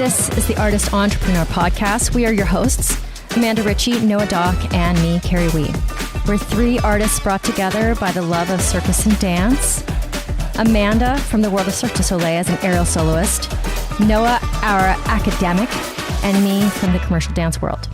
This is the Artist Entrepreneur Podcast. We are your hosts, Amanda Ritchie, Noah Dock, and me, Carrie Wee. We're three artists brought together by the love of circus and dance. Amanda from the world of Cirque du Soleil as an aerial soloist. Noah, our academic, and me from the commercial dance world.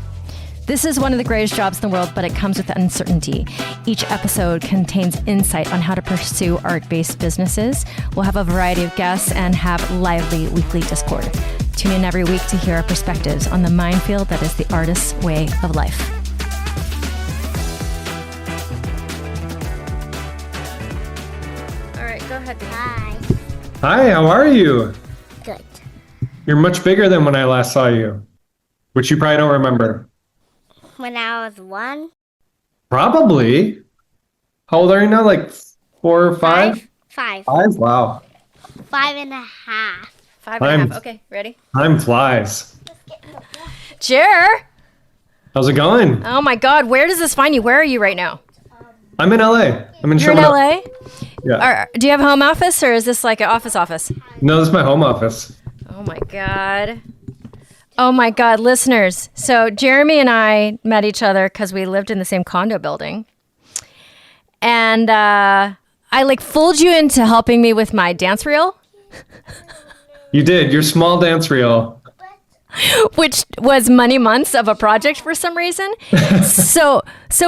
This is one of the greatest jobs in the world, but it comes with uncertainty. Each episode contains insight on how to pursue art-based businesses. We'll have a variety of guests and have lively weekly Discord. Tune in every week to hear our perspectives on the minefield that is the artist's way of life. All right, go ahead. Hi. Hi, how are you? Good. You're much bigger than when I last saw you, which you probably don't remember. When I was 1. Probably. How old are you now? Like 4 or 5? 5. 5? Wow. 5.5. 5.5. Okay, ready? Time flies. Jer! How's it going? Oh my God, where does this find you? Where are you right now? I'm in LA. I'm in You're in Sherman. LA? Yeah. Do you have a home office or is this like an office? No, this is my home office. Oh my God. Oh my God, listeners. So Jeremy and I met each other because we lived in the same condo building. And I like fooled you into helping me with my dance reel. You did. Your small dance reel. Which was many months of a project for some reason. So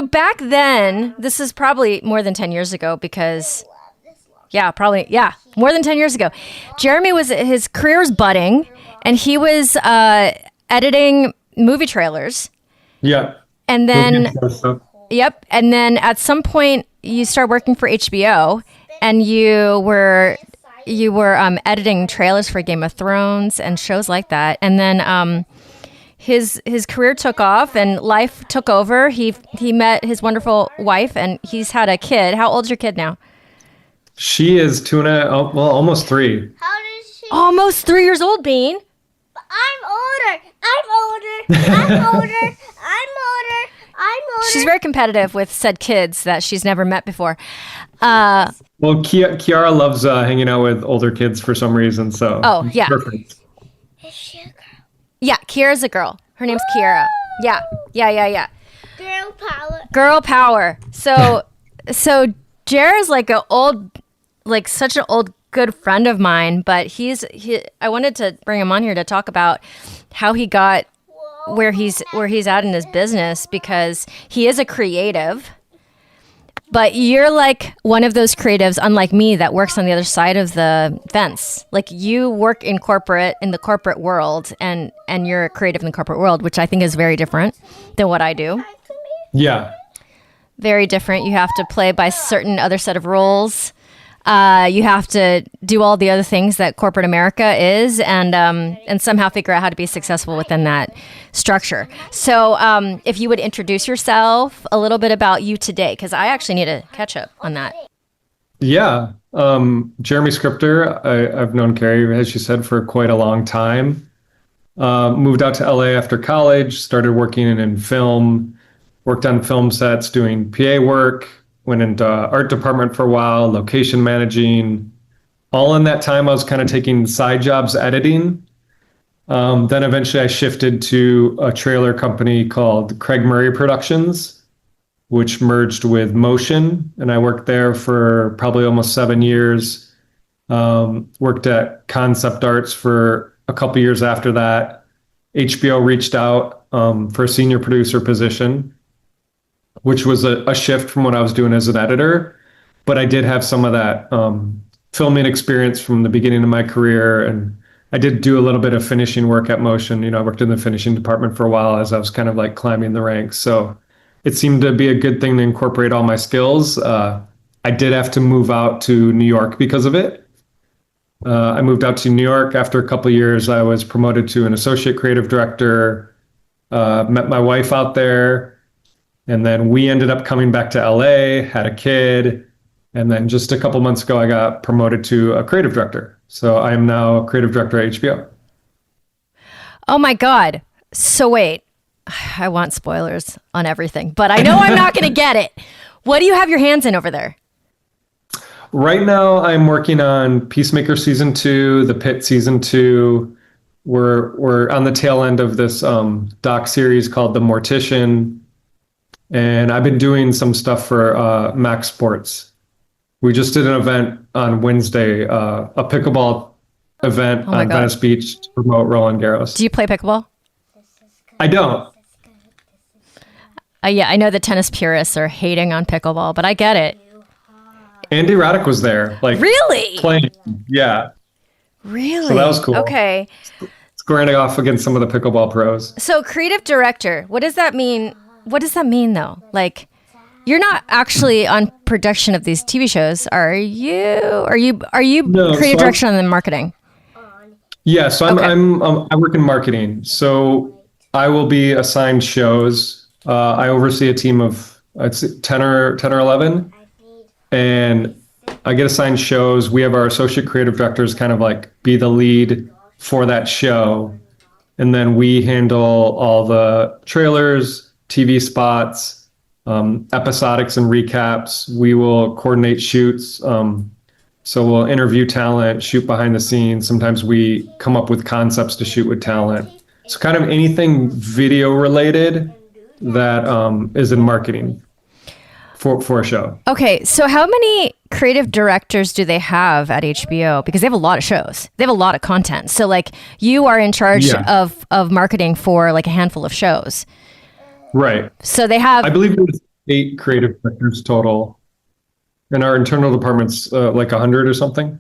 back then, this is probably more than 10 years ago because, more than 10 years ago. Jeremy his career was budding and he was editing movie trailers. Yeah. And then, and then at some point you start working for HBO and you were editing trailers for Game of Thrones and shows like that. And then his career took off and life took over. He met his wonderful wife and he's had a kid. How old's your kid now? She is almost 3. How old is she? Almost 3 years old, Bean. I'm older. She's very competitive with said kids that she's never met before. Well, Kiara loves hanging out with older kids for some reason, so. Oh, yeah. Perfect. Is she a girl? Yeah, Kiara's a girl. Her name's Kiara. Yeah. Girl power. Girl power. So Jared's like such an old good friend of mine, but I wanted to bring him on here to talk about how he got where he's at in his business because he is a creative. But you're like one of those creatives, unlike me, that works on the other side of the fence. Like you work in the corporate world, and you're a creative in the corporate world, which I think is very different than what I do. Yeah. Very different. You have to play by certain other set of rules. You have to do all the other things that corporate America is, and somehow figure out how to be successful within that structure. So, if you would introduce yourself, a little bit about you today, because I actually need to catch up on that. Yeah, Jeremy Scripter. I've known Carrie, as you said, for quite a long time. Moved out to LA after college. Started working in film. Worked on film sets, doing PA work. Went into art department for a while, location managing. All in that time, I was kind of taking side jobs editing. Then eventually I shifted to a trailer company called Craig Murray Productions, which merged with Motion. And I worked there for probably almost 7 years. Worked at Concept Arts for a couple years after that. HBO reached out for a senior producer position, which was a shift from what I was doing as an editor. But I did have some of that filming experience from the beginning of my career. And I did do a little bit of finishing work at Motion. I worked in the finishing department for a while as I was kind of like climbing the ranks. So it seemed to be a good thing to incorporate all my skills. I did have to move out to New York because of it. I moved out to New York after a couple of years. I was promoted to an associate creative director, met my wife out there. And then we ended up coming back to LA, had a kid. And then just a couple months ago, I got promoted to a creative director. So I am now a creative director at HBO. Oh my God. So wait, I want spoilers on everything, but I know I'm not going to get it. What do you have your hands in over there? Right now, I'm working on Peacemaker Season 2, The Pit Season 2, we're on the tail end of this doc series called The Mortician, and I've been doing some stuff for Max Sports. We just did an event on Wednesday, a pickleball event Oh my on God. Venice Beach to promote Roland Garros. Do you play pickleball? I don't. Yeah, I know the tennis purists are hating on pickleball, but I get it. Andy Roddick was there, like Really? playing. Yeah, Really? so that was cool. Okay. Squaring off against some of the pickleball pros. So creative director, what does that mean? What does that mean though? Like, you're not actually on production of these TV shows, are you? Are you No, creative so direction and then marketing? Yeah, so Okay. I work in marketing. So I will be assigned shows. I oversee a team of I'd say 10 or 11, and I get assigned shows. We have our associate creative directors kind of like be the lead for that show, and then we handle all the trailers, TV spots, episodics and recaps. We will coordinate shoots. So we'll interview talent, shoot behind the scenes. Sometimes we come up with concepts to shoot with talent. So kind of anything video related that is in marketing for a show. Okay, so how many creative directors do they have at HBO? Because they have a lot of shows. They have a lot of content. So like you are in charge Yeah. of marketing for like a handful of shows. Right. So they have I believe there's 8 creative directors total. And our internal department's like 100 or something.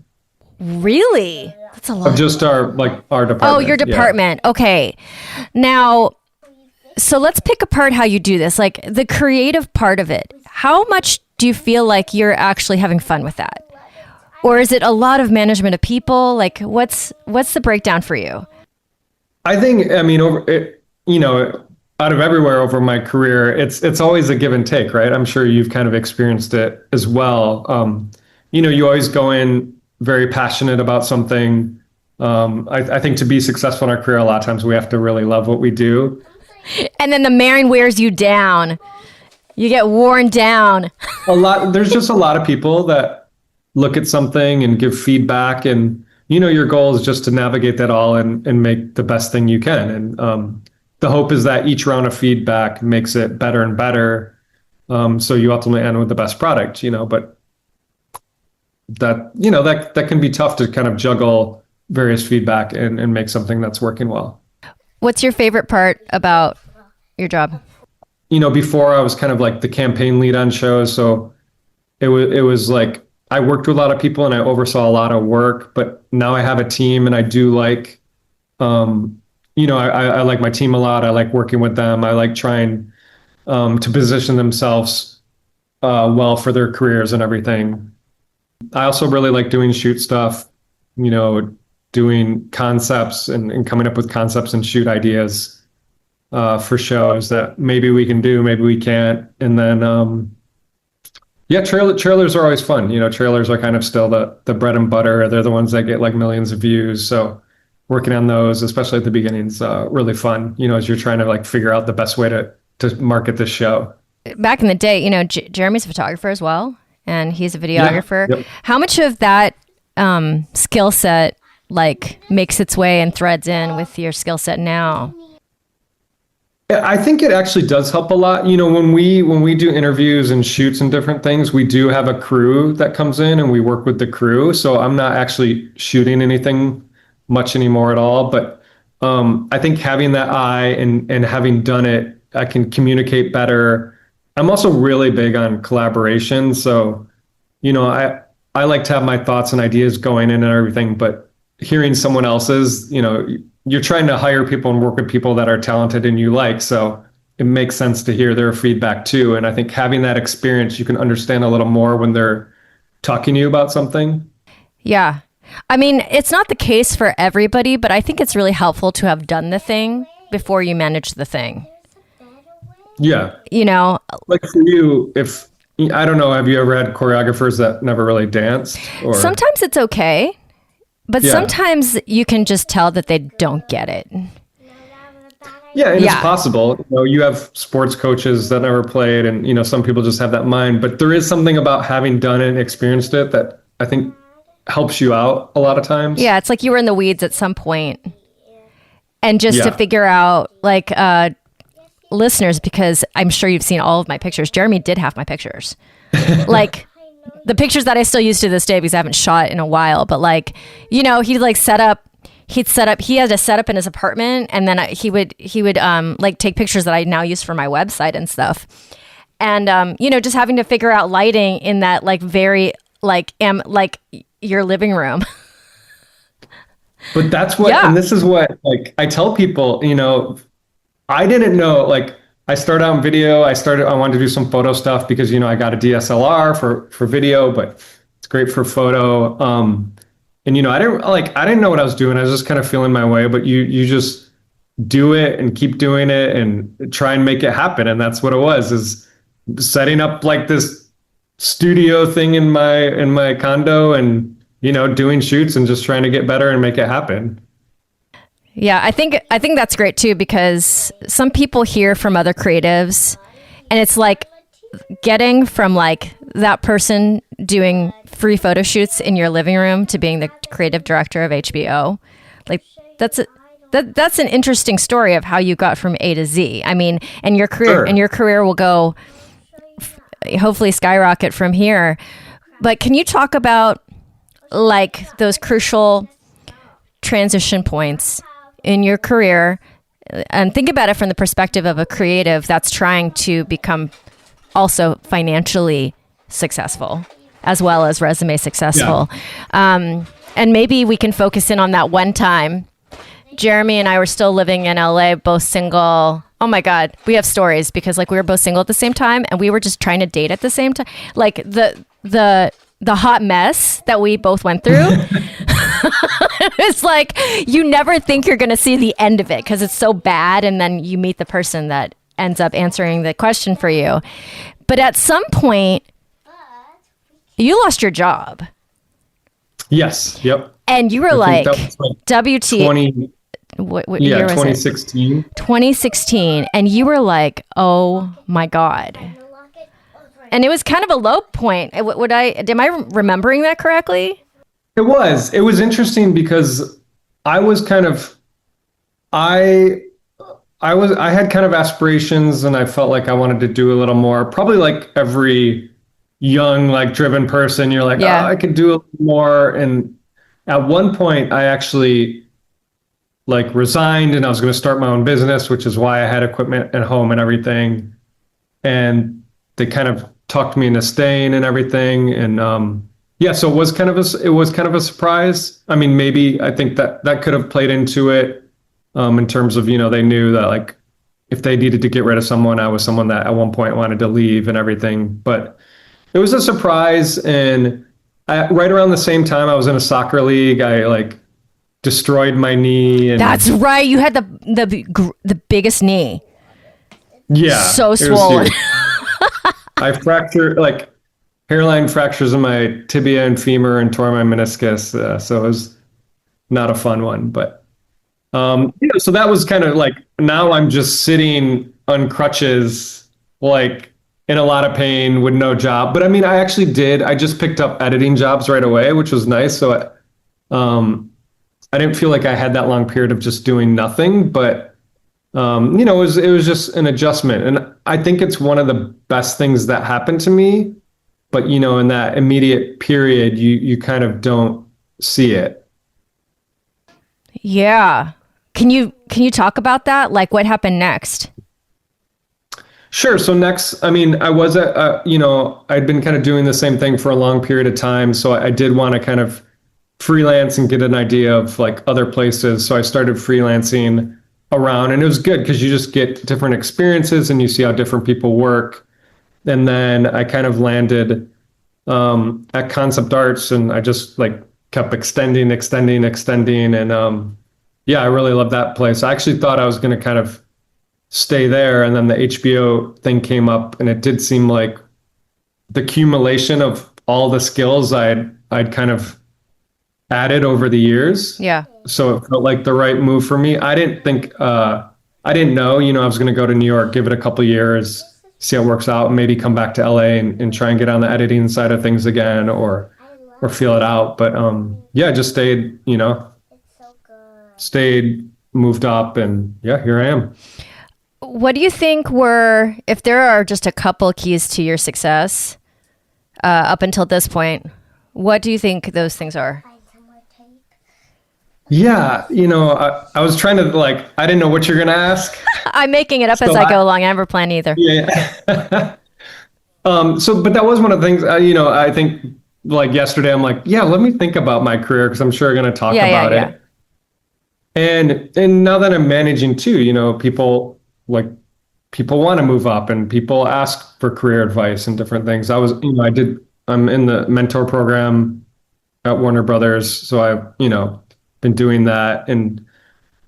really? That's a lot. Of just our department. Oh, your Yeah. department. Okay. Now, so let's pick apart how you do this. Like the creative part of it. How much do you feel like you're actually having fun with that? Or is it a lot of management of people? Like what's the breakdown for you? I think, I mean, out of everywhere over my career, it's always a give and take, right? I'm sure you've kind of experienced it as well. You always go in very passionate about something. I think to be successful in our career, a lot of times we have to really love what we do. And then the Marin wears you down. You get worn down. There's just a lot of people that look at something and give feedback, and your goal is just to navigate that all and make the best thing you can. And the hope is that each round of feedback makes it better and better. So you ultimately end with the best product, but that can be tough to kind of juggle various feedback and make something that's working well. What's your favorite part about your job? Before I was kind of like the campaign lead on shows. So it was like I worked with a lot of people and I oversaw a lot of work, but now I have a team and I do like, I like my team a lot. I like working with them. I like trying to position themselves well for their careers and everything. I also really like doing shoot stuff, doing concepts and coming up with concepts and shoot ideas for shows that maybe we can do, maybe we can't. And then, trailers are always fun. Trailers are kind of still the bread and butter. They're the ones that get like millions of views. So working on those, especially at the beginning, is really fun, as you're trying to like figure out the best way to market this show. Back in the day, Jeremy's a photographer as well, and he's a videographer. Yeah, yep. How much of that skill set like makes its way and threads in with your skill set now? I think it actually does help a lot. When we do interviews and shoots and different things, we do have a crew that comes in and we work with the crew. So I'm not actually shooting anything much anymore at all. But I think having that eye and having done it, I can communicate better. I'm also really big on collaboration. So, I like to have my thoughts and ideas going in and everything, but hearing someone else's, you're trying to hire people and work with people that are talented and you like. So it makes sense to hear their feedback too. And I think having that experience, you can understand a little more when they're talking to you about something. Yeah. I mean, it's not the case for everybody, but I think it's really helpful to have done the thing before you manage the thing. Yeah. Like for you, I don't know, have you ever had choreographers that never really danced? Or Sometimes it's okay, but Yeah. sometimes you can just tell that they don't get it. Yeah, and Yeah. it's possible. You have sports coaches that never played, and some people just have that mind. But there is something about having done it and experienced it that I think helps you out a lot of times. Yeah, it's like you were in the weeds at some point. And just to Yeah. figure out like listeners, because I'm sure you've seen all of my pictures. Jeremy did have my pictures. Like the pictures that I still use to this day because I haven't shot in a while, but like, you know, he had a setup in his apartment, and then he would like take pictures that I now use for my website and stuff. And you know, just having to figure out lighting in that like very like your living room. But that's what, and this is what, like, I tell people, you know, I didn't know, like, I started out in video. I wanted to do some photo stuff because, you know, I got a DSLR for video, but it's great for photo. And, you know, I didn't know what I was doing. I was just kind of feeling my way, but you just do it and keep doing it and try and make it happen. And that's what it was, is setting up like this studio thing in my condo and, you know, doing shoots and just trying to get better and make it happen. Yeah, I think that's great too, because some people hear from other creatives and it's like getting from like that person doing free photo shoots in your living room to being the creative director of HBO. Like that's an interesting story of how you got from A to Z. I mean, and your career will go hopefully skyrocket from here. But can you talk about like those crucial transition points in your career, and think about it from the perspective of a creative that's trying to become also financially successful as well as resume successful. Yeah. And maybe we can focus in on that one time. Jeremy and I were still living in LA, both single. Oh my God, we have stories because like we were both single at the same time and we were just trying to date at the same time. Like the hot mess that we both went through. It's like you never think you're going to see the end of it because it's so bad, and then you meet the person that ends up answering the question for you. But at some point, you lost your job. Yes. Yep. And you were like WT. What year was 2016. 2016. And you were like, oh my God. And it was kind of a low point. Am I remembering that correctly? It was interesting because I was kind of, I had kind of aspirations and I felt like I wanted to do a little more, probably like every young, like driven person, you're like, I could do a little more. And at one point I actually like resigned and I was going to start my own business, which is why I had equipment at home and everything. And they kind of talked me into staying and everything. And, so it was kind of a surprise. I mean, maybe I think that could have played into it, in terms of, you know, they knew that like if they needed to get rid of someone, I was someone that at one point wanted to leave and everything. But it was a surprise. And right around the same time I was in a soccer league, I like destroyed my knee. And that's right. You had the biggest knee. Yeah. So swollen. I fractured like hairline fractures in my tibia and femur and tore my meniscus. So it was not a fun one, but, so that was kind of like, now I'm just sitting on crutches, like in a lot of pain with no job. But I mean, I just picked up editing jobs right away, which was nice. So, I didn't feel like I had that long period of just doing nothing, but, you know, it was just an adjustment. And I think it's one of the best things that happened to me. But, you know, in that immediate period, you kind of don't see it. Yeah. Can you talk about that? Like what happened next? Sure. So next, I mean, I was I'd been kind of doing the same thing for a long period of time. So I did want to kind of freelance and get an idea of like other places. So I started freelancing around, and it was good because you just get different experiences and you see how different people work. And then I kind of landed at Concept Arts, and I just like kept extending. And I really love that place. I actually thought I was going to kind of stay there. And then the HBO thing came up, and it did seem like the accumulation of all the skills I'd kind of added over the years. Yeah. So it felt like the right move for me. I didn't know, you know, I was going to go to New York, give it a couple years, see how it works out, and maybe come back to LA and try and get on the editing side of things again, or feel it out. But just stayed moved up, and yeah, here I am. What do you think were, if there are just a couple keys to your success up until this point, what do you think those things are? Yeah, I was trying to like, I didn't know what you're gonna ask. I'm making it up as So I go along. I never plan either. yeah. But that was one of the things, I think like yesterday, I'm like, yeah, let me think about my career because I'm sure I'm going to talk about it. And now that I'm managing too, people want to move up and people ask for career advice and different things. I'm in the mentor program at Warner Brothers. So I've, been doing that. And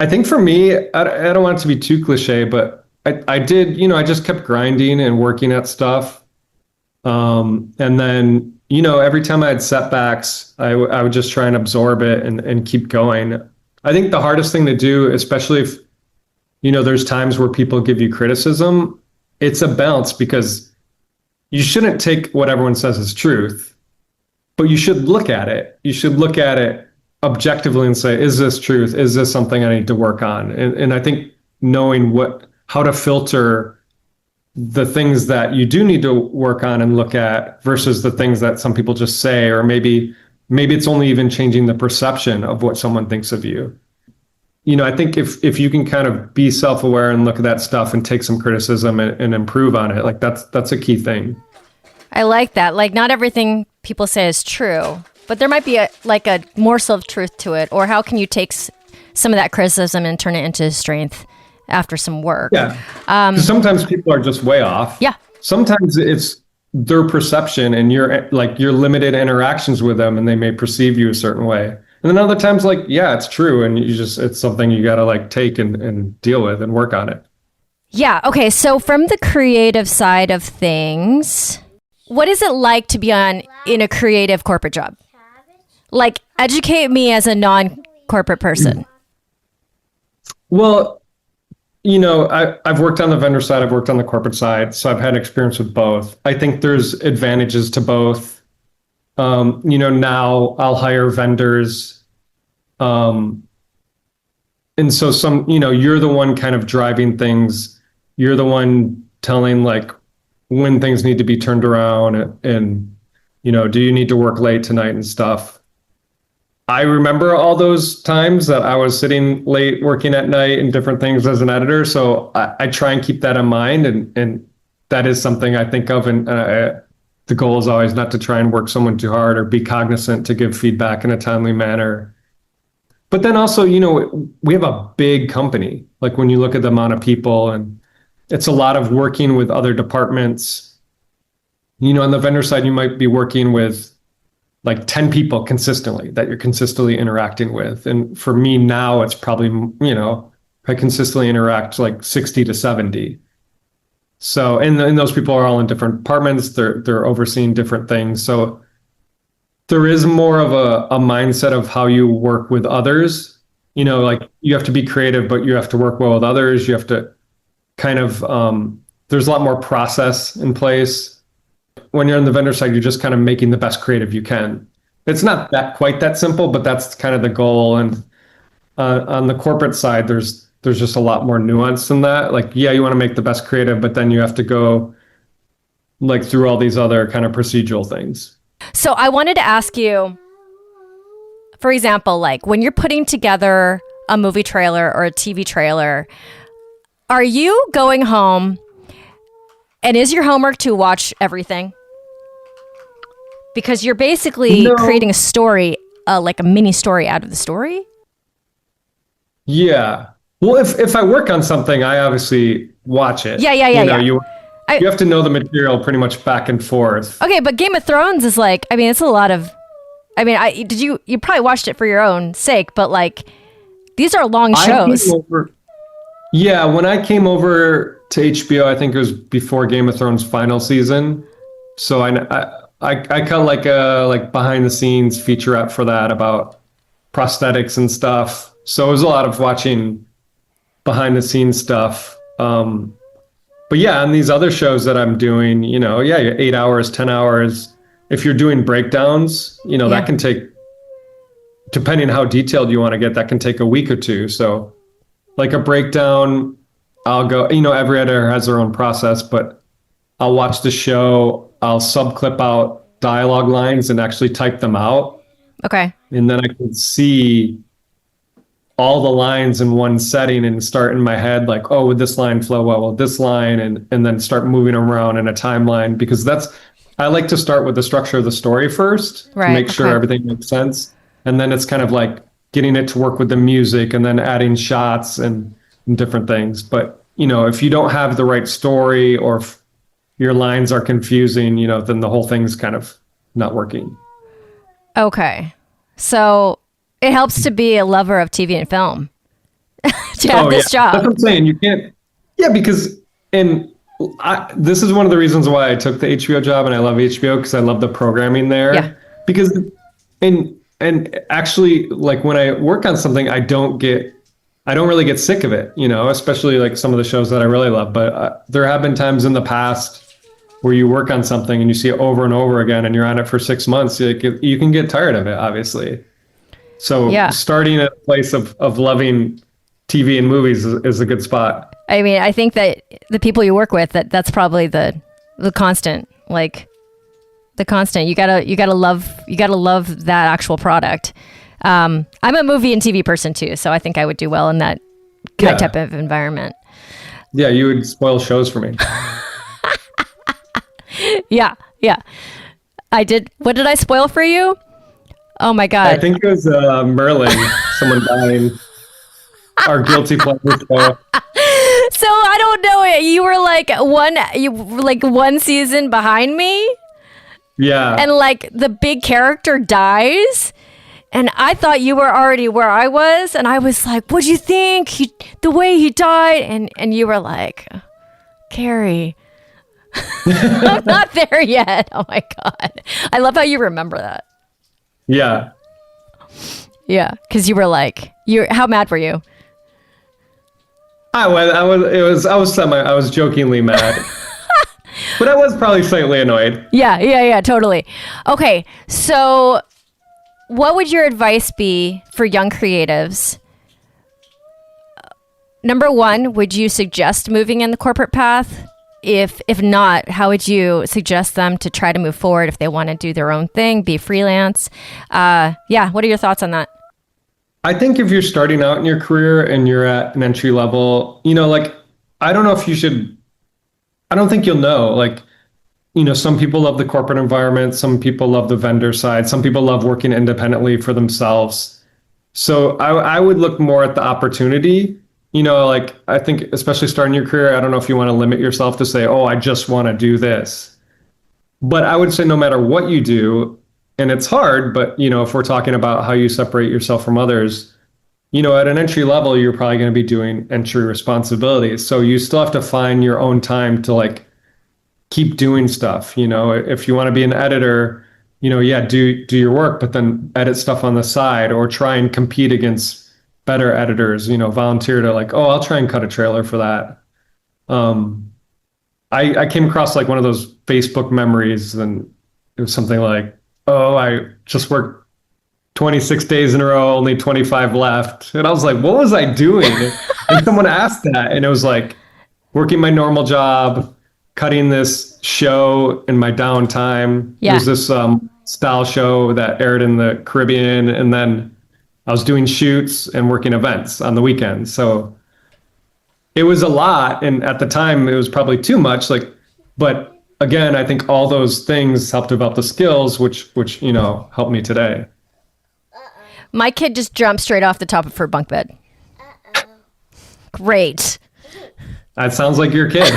I think for me, I don't want it to be too cliche, but I did, I just kept grinding and working at stuff. And then, every time I had setbacks, I would just try and absorb it and keep going. I think the hardest thing to do, especially if, there's times where people give you criticism, it's a balance because you shouldn't take what everyone says as truth, but you should look at it. You should look at it objectively and say, is this truth? Is this something I need to work on? And I think knowing how to filter the things that you do need to work on and look at versus the things that some people just say, or maybe it's only even changing the perception of what someone thinks of you. I think if you can kind of be self-aware and look at that stuff and take some criticism and improve on it, like that's a key thing. I like that. Like not everything people say is true, but there might be a morsel of truth to it. Or how can you take some of that criticism and turn it into strength after some work? Yeah. 'Cause sometimes people are just way off. Yeah. Sometimes it's their perception and your limited interactions with them, and they may perceive you a certain way. And then other times, it's true, and it's something you got to take and deal with and work on it. Yeah. Okay. So from the creative side of things, what is it like to be in a creative corporate job? Like, educate me as a non-corporate person. Well, I've worked on the vendor side, I've worked on the corporate side, so I've had experience with both. I think there's advantages to both. Now I'll hire vendors. And so you're the one kind of driving things. You're the one telling when things need to be turned around and do you need to work late tonight and stuff. I remember all those times that I was sitting late working at night and different things as an editor. So I try and keep that in mind. And that is something I think of. And the goal is always not to try and work someone too hard or be cognizant to give feedback in a timely manner. But then also, we have a big company. Like when you look at the amount of people, and it's a lot of working with other departments. On the vendor side, you might be working with 10 people consistently that you're consistently interacting with. And for me now, it's probably, I consistently interact 60 to 70. So, and those people are all in different departments. They're overseeing different things. So there is more of a mindset of how you work with others. You have to be creative, but you have to work well with others. You have to kind of, there's a lot more process in place. When you're on the vendor side, you're just kind of making the best creative you can. It's not quite that simple, but that's kind of the goal. And on the corporate side, there's just a lot more nuance than that. You want to make the best creative, but then you have to go through all these other kind of procedural things. So I wanted to ask you, for example, when you're putting together a movie trailer or a TV trailer, are you going home and is your homework to watch everything? Because you're basically creating a story, like a mini story out of the story. Yeah. Well, if I work on something, I obviously watch it. Yeah. You have to know the material pretty much back and forth. Okay, but Game of Thrones is it's a lot of. You probably watched it for your own sake, but these are long shows. Yeah, when I came over to HBO, I think it was before Game of Thrones final season. So I cut a behind the scenes featurette for that about prosthetics and stuff. So it was a lot of watching behind the scenes stuff. But yeah, on these other shows that I'm doing, 8 hours, 10 hours. If you're doing breakdowns, that can take, depending on how detailed you want to get, that can take a week or two. So like a breakdown, I'll go, every editor has their own process, but I'll watch the show, I'll subclip out dialogue lines and actually type them out. Okay. And then I can see all the lines in one setting and start in my head like, oh, would this line flow well with this line? And then start moving around in a timeline, because I like to start with the structure of the story first to make sure everything makes sense. And then it's kind of like getting it to work with the music and then adding shots and different things. But, if you don't have the right story, or if your lines are confusing, then the whole thing's kind of not working. Okay. So it helps to be a lover of TV and film to have this job. That's what I'm saying. You can't. Yeah, because this is one of the reasons why I took the HBO job, and I love HBO because I love the programming there. Yeah. Because and actually, like when I work on something, I don't really get sick of it, especially like some of the shows that I really love. But there have been times in the past where you work on something and you see it over and over again, and you're on it for 6 months. You can get tired of it, obviously. So starting at a place of loving TV and movies is a good spot. I mean, I think that the people you work with, that's probably the constant, like the constant. You gotta love that actual product. I'm a movie and TV person too, so I think I would do well in that type of environment. Yeah, you would spoil shows for me. Yeah. I did. What did I spoil for you? Oh my God. I think it was Merlin, someone dying. Our guilty pleasure show. So I don't know. You were like one season behind me. Yeah. And like the big character dies. And I thought you were already where I was. And I was like, what'd you think? The way he died. And you were like, Carrie, I'm not there yet. Oh my God. I love how you remember that. Yeah. Yeah. Because you were like, how mad were you? I was jokingly mad. But I was probably slightly annoyed. Yeah, totally. Okay, so what would your advice be for young creatives? Number one, would you suggest moving in the corporate path? If not, how would you suggest them to try to move forward if they want to do their own thing, be freelance? What are your thoughts on that? I think if you're starting out in your career and you're at an entry level, I don't know if you should, I don't think you'll know. Like, some people love the corporate environment. Some people love the vendor side. Some people love working independently for themselves. So I would look more at the opportunity. I think especially starting your career, I don't know if you want to limit yourself to say, oh, I just want to do this. But I would say no matter what you do, and it's hard, but, if we're talking about how you separate yourself from others, at an entry level, you're probably going to be doing entry responsibilities. So you still have to find your own time to keep doing stuff. If you want to be an editor, do your work, but then edit stuff on the side, or try and compete against better editors, volunteer to I'll try and cut a trailer for that. I came across one of those Facebook memories, and it was something like, oh, I just worked 26 days in a row, only 25 left. And I was like, what was I doing? And someone asked that, and it was like working my normal job, cutting this show in my downtime. Yeah. It was this style show that aired in the Caribbean. And then I was doing shoots and working events on the weekends. So it was a lot. And at the time, it was probably too much. But again, I think all those things helped develop the skills, which helped me today. My kid just jumped straight off the top of her bunk bed. Great. That sounds like your kid.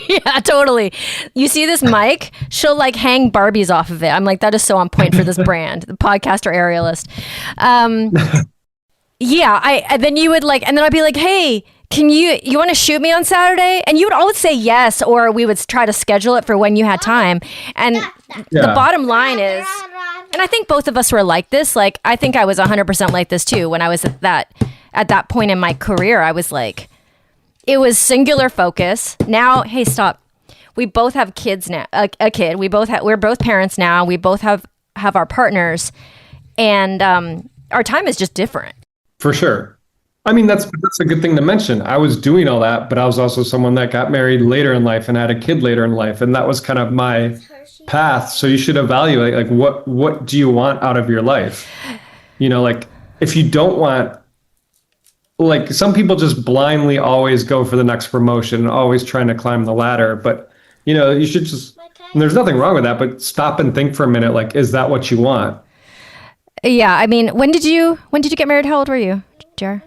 Yeah, totally. You see this mic? She'll hang Barbies off of it. I'm like, that is so on point for this brand, the podcaster aerialist. Then you would and then I'd be like, hey, can you want to shoot me on Saturday? And you would always say yes, or we would try to schedule it for when you had time. And the bottom line is, and I think both of us were like this. I think I was 100% like this too. When I was at that point in my career, I was like, it was singular focus. Now, hey, stop. We both have kids now, a kid. We're both parents now. We both have our partners, and our time is just different. For sure. I mean, that's a good thing to mention. I was doing all that, but I was also someone that got married later in life and had a kid later in life, and that was kind of my path. So you should evaluate like what do you want out of your life? Like if you don't want, like some people just blindly always go for the next promotion and always trying to climb the ladder, but you should just, and there's nothing wrong with that, but stop and think for a minute, like, is that what you want? Yeah, I mean, when did you get married? How old were you, Jer?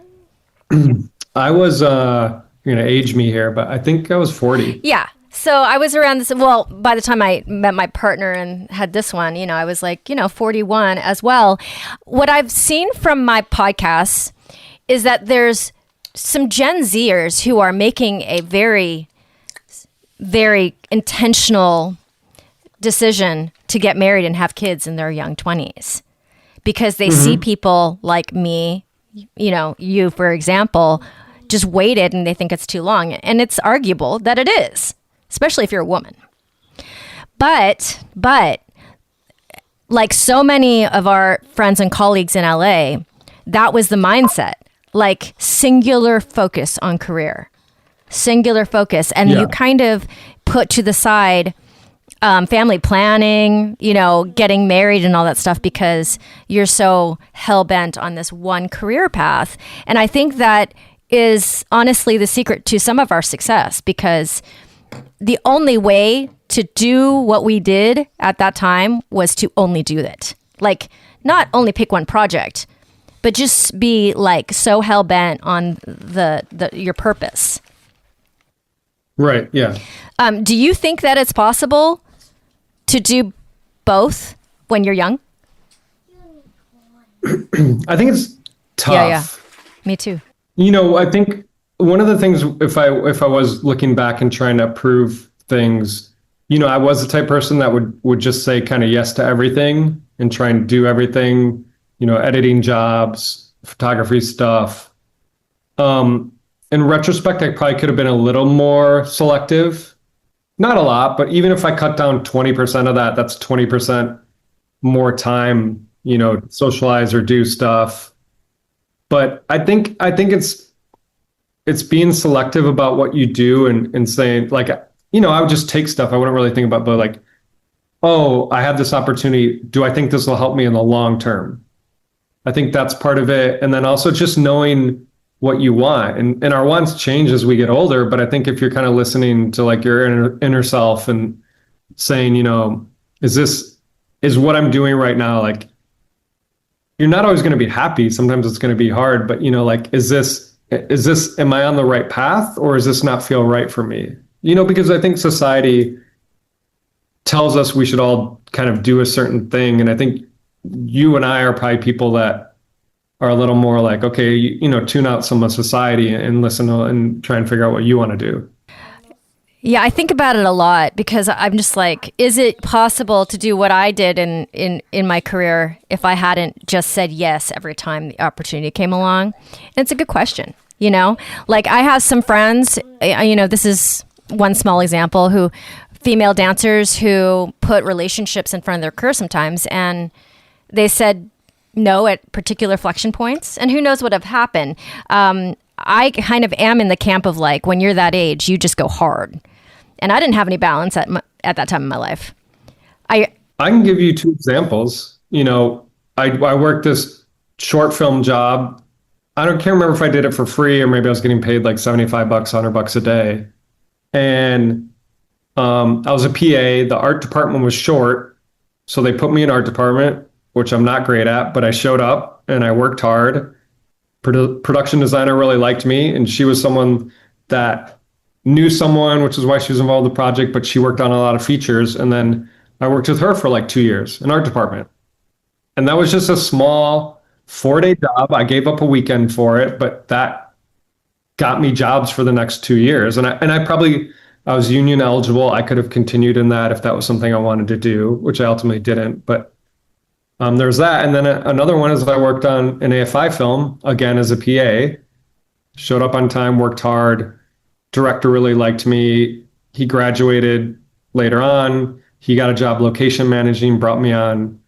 I was you're gonna age me here, but I think I was 40. Yeah. So I was around this, well, by the time I met my partner and had this one, I was like, 41 as well. What I've seen from my podcasts is that there's some Gen Zers who are making a very, very intentional decision to get married and have kids in their young 20s because they see people like me, you, for example, just waited and they think it's too long. And it's arguable that it is, especially if you're a woman. But like so many of our friends and colleagues in LA, that was the mindset. Like singular focus on career, singular focus. And you kind of put to the side family planning, getting married and all that stuff because you're so hell bent on this one career path. And I think that is honestly the secret to some of our success because the only way to do what we did at that time was to only do that. Like not only pick one project, but just be like so hell bent on your purpose. Right. Yeah. Do you think that it's possible to do both when you're young? I think it's tough. Yeah. Me too. I think one of the things, if I was looking back and trying to prove things, I was the type of person that would just say kind of yes to everything and try and do everything, editing jobs, photography stuff. In retrospect, I probably could have been a little more selective. Not a lot, but even if I cut down 20% of that, that's 20% more time, socialize or do stuff. But I think it's being selective about what you do and saying like, I would just take stuff I wouldn't really think about, but like, oh, I have this opportunity. Do I think this will help me in the long term? I think that's part of it. And then also just knowing what you want. And our wants change as we get older. But I think if you're kind of listening to like your inner self and saying, is what I'm doing right now, like, you're not always going to be happy. Sometimes it's going to be hard, but like, am I on the right path or does this not feel right for me? Because I think society tells us we should all kind of do a certain thing. And I think you and I are probably people that are a little more like, okay, tune out some of society and listen to, and try and figure out what you want to do. Yeah, I think about it a lot because I'm just like, is it possible to do what I did in my career if I hadn't just said yes every time the opportunity came along? And it's a good question, Like I have some friends, this is one small example, female dancers who put relationships in front of their career sometimes, and they said no at particular flexion points, and who knows what have happened. I kind of am in the camp of like, when you're that age, you just go hard. And I didn't have any balance at that time in my life. I can give you two examples. I worked this short film job. Can't remember if I did it for free or maybe I was getting paid like $75, $100 a day. And I was a PA. The art department was short, so they put me in art department, which I'm not great at, but I showed up and I worked hard. Production designer really liked me, and she was someone that knew someone, which is why she was involved in the project, but she worked on a lot of features. And then I worked with her for like 2 years in art department. And that was just a small 4-day job. I gave up a weekend for it, but that got me jobs for the next 2 years. And I was union eligible. I could have continued in that if that was something I wanted to do, which I ultimately didn't. But there's that. And then another one is I worked on an AFI film, again, as a PA, showed up on time, worked hard. Director really liked me. He graduated later on. He got a job location managing, brought me on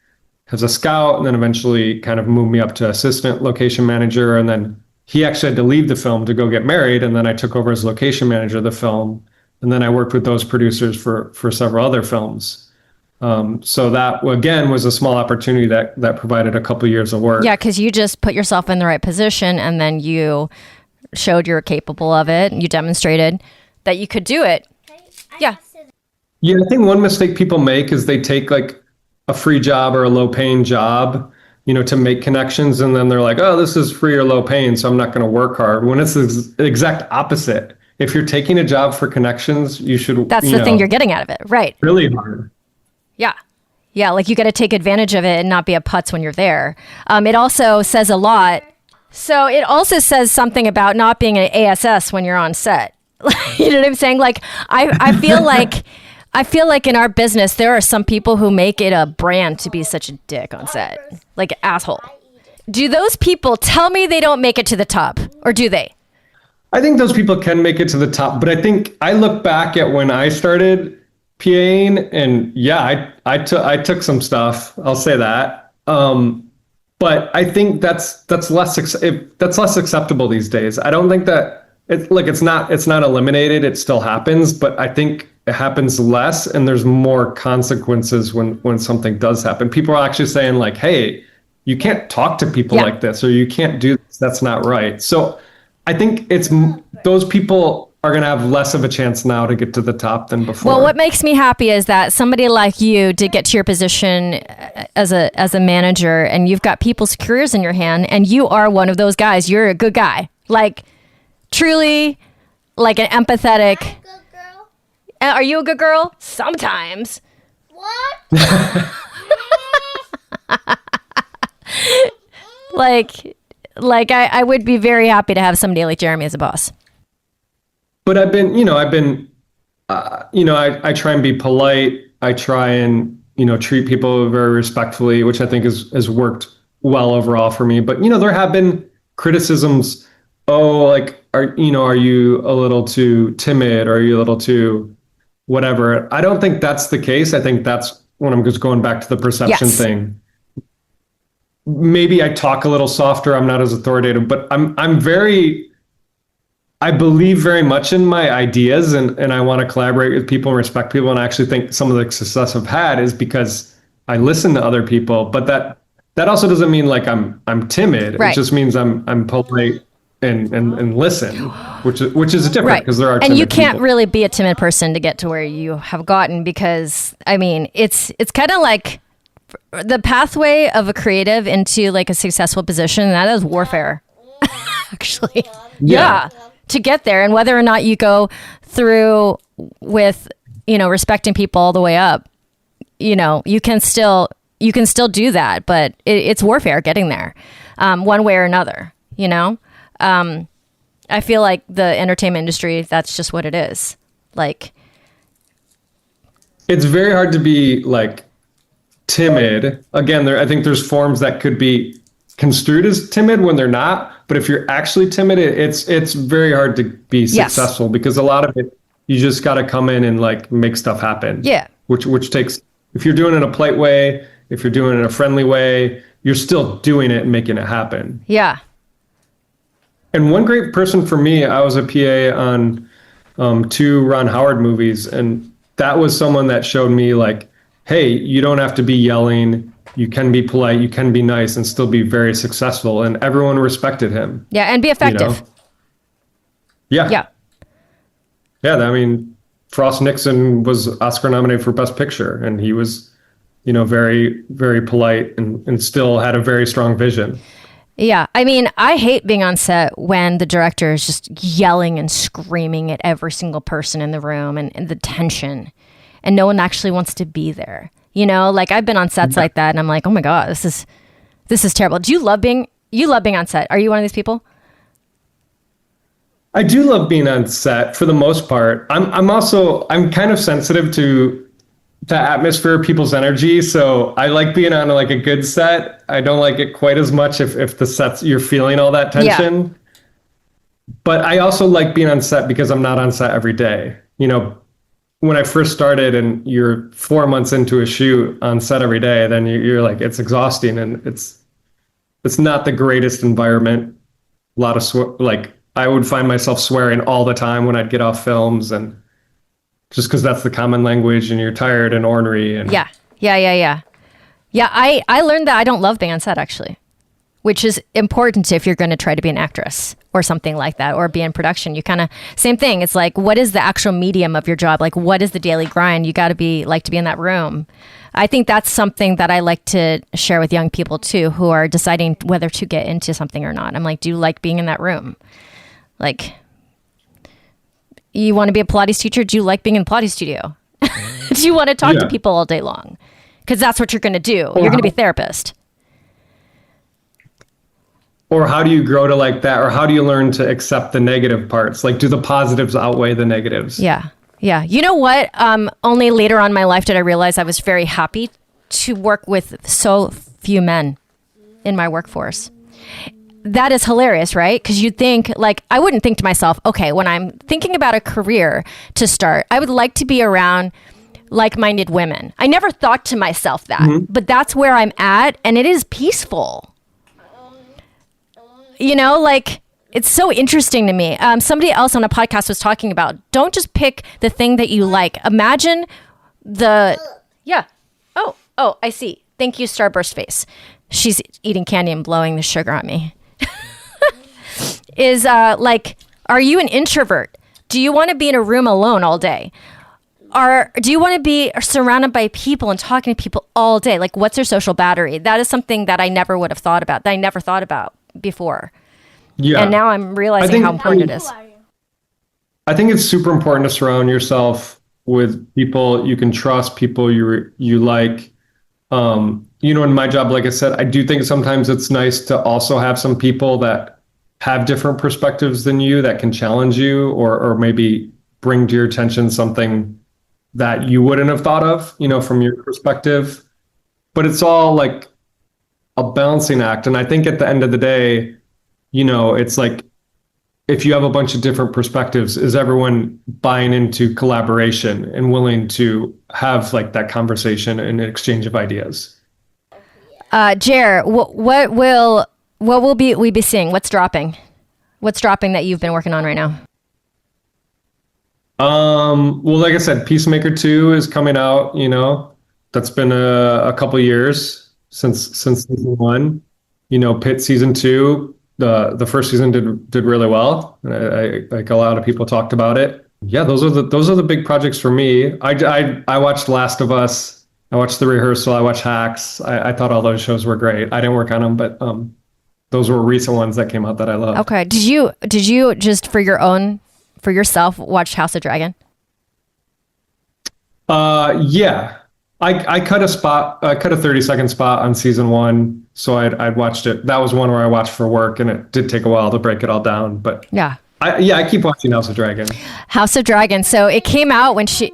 as a scout, and then eventually kind of moved me up to assistant location manager. And then he actually had to leave the film to go get married, and then I took over as location manager of the film, and then I worked with those producers for several other films. So that again was a small opportunity that provided a couple years of work. Yeah, because you just put yourself in the right position, and then you showed you're capable of it, and you demonstrated that you could do it. Yeah. Yeah, I think one mistake people make is they take like a free job or a low paying job, to make connections. And then they're like, oh, this is free or low paying, so I'm not going to work hard. When it's the exact opposite. If you're taking a job for connections, you should. That's the thing you're getting out of it. Right. Really hard. Yeah. Yeah. Like you got to take advantage of it and not be a putz when you're there. It also says a lot. So it also says something about not being an ASS when you're on set. You know what I'm saying? Like I feel like in our business, there are some people who make it a brand to be such a dick on set, like an asshole. Do those people tell me they don't make it to the top, or do they? I think those people can make it to the top, but I think I look back at when I started PAing, and yeah, I took some stuff. I'll say that. But I think that's less acceptable these days. I don't think that it's not eliminated. It still happens, but I think it happens less, and there's more consequences when something does happen. People are actually saying like, "Hey, you can't talk to people like this, or you can't do this. That's not right." So I think those people are going to have less of a chance now to get to the top than before. Well, what makes me happy is that somebody like you did get to your position as a manager, and you've got people's careers in your hand, and you are one of those guys. You're a good guy, like truly, like an empathetic. I'm a good girl. Are you a good girl? Sometimes. What? Like I would be very happy to have somebody like Jeremy as a boss. But I try and be polite. I try and, treat people very respectfully, which I think has worked well overall for me. But, there have been criticisms. Oh, like, are you a little too timid? Or are you a little too whatever? I don't think that's the case. I think that's when I'm just going back to the perception thing. Maybe I talk a little softer. I'm not as authoritative, but I believe very much in my ideas, and I want to collaborate with people and respect people. And I actually think some of the success I've had is because I listen to other people. But that also doesn't mean like I'm timid. Right. It just means I'm polite and listen, which is different because there are timid and you can't people. really be a timid person to get to where you have gotten, because I mean it's kind of like the pathway of a creative into like a successful position. That is warfare, actually. Yeah. To get there, and whether or not you go through with respecting people all the way up, you can still do that, but it's warfare getting there, one way or another. I feel like the entertainment industry, that's just what it is. Like, it's very hard to be like timid. Again, I think there's forms that could be construed as timid when they're not. But if you're actually timid, it's very hard to be successful because a lot of it, you just got to come in and like make stuff happen. Yeah. Which takes, if you're doing it in a polite way, if you're doing it in a friendly way, you're still doing it and making it happen. Yeah. And one great person for me, I was a PA on 2 Ron Howard movies, and that was someone that showed me like, hey, you don't have to be yelling. You can be polite, you can be nice, and still be very successful. And everyone respected him. Yeah, and be effective. Yeah. Yeah. Yeah, I mean, Frost Nixon was Oscar nominated for Best Picture, and he was, very, very polite and still had a very strong vision. Yeah, I mean, I hate being on set when the director is just yelling and screaming at every single person in the room, and the tension, and no one actually wants to be there. Like I've been on sets like that, and I'm like, oh my God, this is terrible. Do you love being on set? Are you one of these people? I do love being on set for the most part. I'm kind of sensitive to the atmosphere, people's energy. So I like being on like a good set. I don't like it quite as much if the sets, you're feeling all that tension. Yeah. But I also like being on set because I'm not on set every day. When I first started and you're 4 months into a shoot on set every day, then you're like, it's exhausting, and it's not the greatest environment, a lot of like I would find myself swearing all the time when I'd get off films, and just because that's the common language, and you're tired and ornery. And Yeah. I learned that I don't love being on set, actually, which is important if you're going to try to be an actress or something like that, or be in production. You kind of, same thing. It's like, what is the actual medium of your job? Like, what is the daily grind? You got to be like to be in that room. I think that's something that I like to share with young people too, who are deciding whether to get into something or not. I'm like, do you like being in that room? Like, you want to be a Pilates teacher? Do you like being in a Pilates studio? Do you want to talk to people all day long? Because that's what you're going to do. You're going to be a therapist. Or how do you grow to like that? Or how do you learn to accept the negative parts? Like, do the positives outweigh the negatives? Yeah. You know what? Only later on in my life did I realize I was very happy to work with so few men in my workforce. That is hilarious, right? Because you'd think, like, I wouldn't think to myself, okay, when I'm thinking about a career to start, I would like to be around like-minded women. I never thought to myself that, but that's where I'm at, and it is peaceful. You know, like, it's so interesting to me. Somebody else on a podcast was talking about, don't just pick the thing that you like. Imagine Oh, I see. Thank you, Starburst Face. She's eating candy and blowing the sugar on me. Like, are you an introvert? Do you want to be in a room alone all day? Do you want to be surrounded by people and talking to people all day? Like, what's your social battery? That is something that I never would have thought about, that I never thought about before. Yeah. And now I'm realizing how important it is. I think it's super important to surround yourself with people you can trust, people you like. In my job, like I said, I do think sometimes it's nice to also have some people that have different perspectives than you, that can challenge you, or maybe bring to your attention something that you wouldn't have thought of, from your perspective. But it's all like a balancing act. And I think at the end of the day, it's like, if you have a bunch of different perspectives, is everyone buying into collaboration and willing to have like that conversation and exchange of ideas? Jer, what will we be seeing? What's dropping? What's dropping that you've been working on right now? Well, like I said, Peacemaker 2 is coming out. That's been a couple years since season 1. Pit season 2. The first season did really well. I like, a lot of people talked about it. Yeah, those are the big projects for me. I watched Last of Us. I watched The Rehearsal. I watched Hacks. I thought all those shows were great. I didn't work on them, but those were recent ones that came out that I loved. Okay. Did you just for yourself watch House of Dragon? Yeah. I cut a 30-second spot on season 1, so I'd watched it. That was one where I watched for work, and it did take a while to break it all down. But yeah, I keep watching House of Dragon. House of Dragon. So it came out when she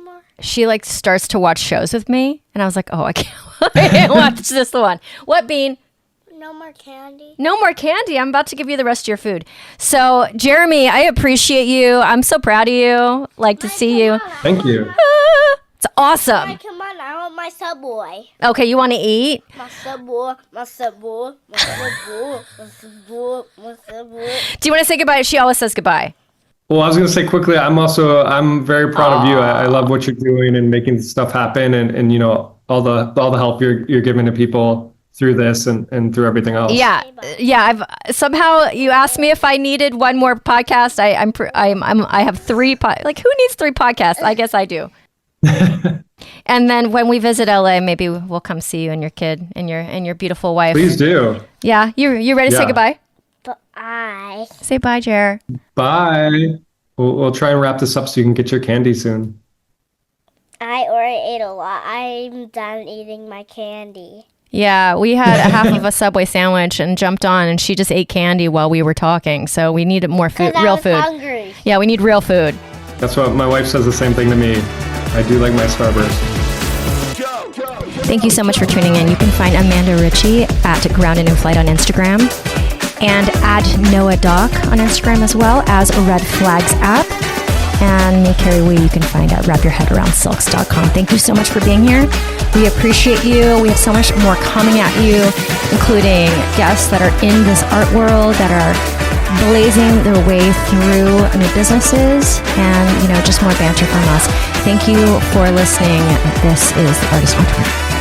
like starts to watch shows with me, and I was like, oh, I can't watch this one. What, Bean? No more candy. No more candy. I'm about to give you the rest of your food. So, Jeremy, I appreciate you. I'm so proud of you. Like to see you. Thank you. It's awesome. Mike, come on, I want my Subway. Okay, you want to eat? My Subway. Do you want to say goodbye? She always says goodbye. Well, I was going to say quickly, I'm very proud of you. I love what you're doing and making stuff happen, and all the help you're giving to people through this and through everything else. Yeah. I've somehow, you asked me if I needed one more podcast. I have 3 like, who needs 3 podcasts? I guess I do. And then when we visit LA, maybe we'll come see you and your kid and your beautiful wife. Please do. Yeah. You ready to say goodbye? Bye. Say bye, Jer. Bye. We'll try and wrap this up so you can get your candy soon. I already ate a lot. I'm done eating my candy. Yeah, we had a half of a Subway sandwich and jumped on, and she just ate candy while we were talking. So we needed more food, real food. Hungry. Yeah, we need real food. That's what my wife says, the same thing to me. I do like my Starburst. Thank you so much for tuning in. You can find Amanda Ritchie at Grounded in Flight on Instagram and at Noah Doc on Instagram, as well as Red Flags app. And me, Carrie Wee, you can find at wrapyourheadaroundsilks.com. Thank you so much for being here. We appreciate you. We have so much more coming at you, including guests that are in this art world, that are blazing their way through new businesses and, just more banter from us. Thank you for listening. This is The Artist Entrepreneur.